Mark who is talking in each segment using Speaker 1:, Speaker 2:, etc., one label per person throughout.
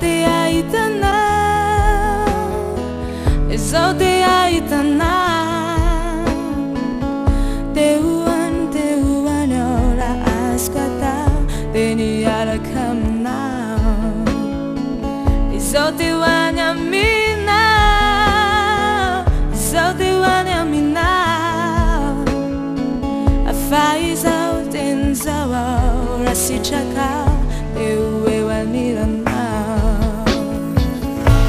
Speaker 1: ezoteaitana, ezoteaitana. Teuan ora ascolta deniala kamna. Ezotean amina, ezotean amina. Faz out in zawa rasi chaka ewe wanilana.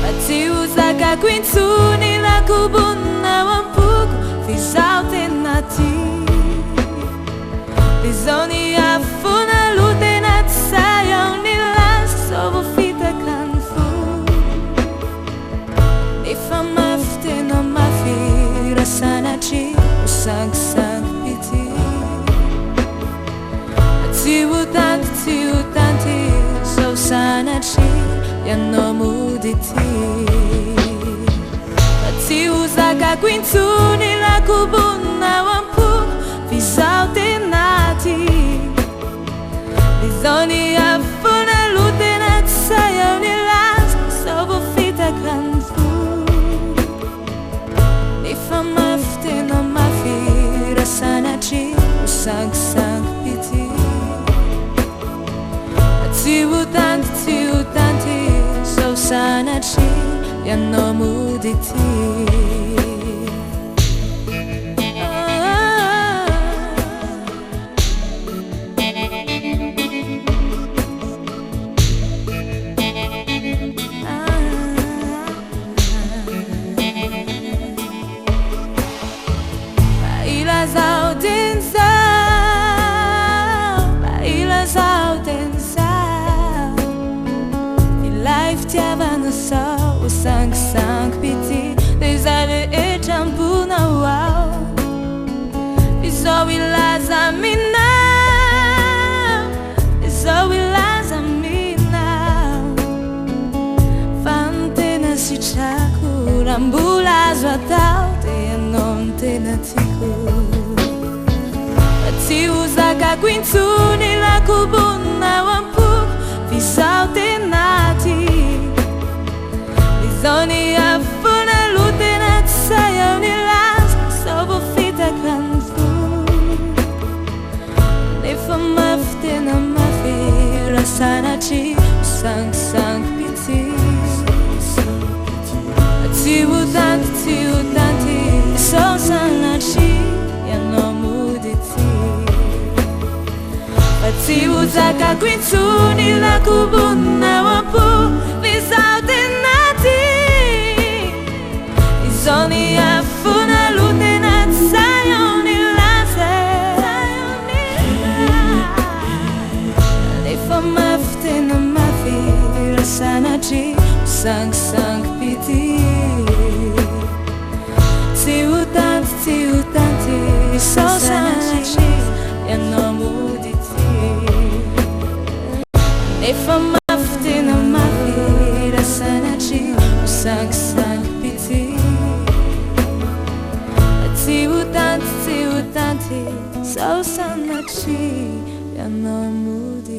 Speaker 1: Ati uzaka kwintuni la kubuna wampuku faz out in nati. Bizoni afuna lute nat sayon nilas sobo fita kanfu. Nifa mafte no mafi rasanachi usang sang piti. Tiutanti, so sanachi, yano muditi. Tiuzaka kwintuni la kubuna wampu, vizaute nati. Bizoni afuna lute sayo nilas, sobo fita kanfu. Nifa mafte no mafi rasanachi, usang sang piti. Tiutanti, so sanachi, yano muditi. Bailas out in Tiavano sa usang sang piti desale e champuna wow. Isowi lazamina, isowi lazamina. Fantena si chaku rambula zwatau te non te natiku. Ati uzaka kwintuni la kubuna wampu vizaute nati. Bizoni afuna lute nat sayo nilas sobo fita kanfu. Nifa mafte na mafi rasanachi usang sang piti. Tiutanti, so sanachi yano muditi. Tiuzaka kwintuni la kubuna wampu vizaute nati. Bizoni afuna lute nat sayo nilase. Nifa mafte na mafi rasanachi usang sang piti. Tiutanti, so sanachi yano muditi. Nifa mafte na mafi rasanachi usang sang piti. Tiutanti, so sanachi yano muditi.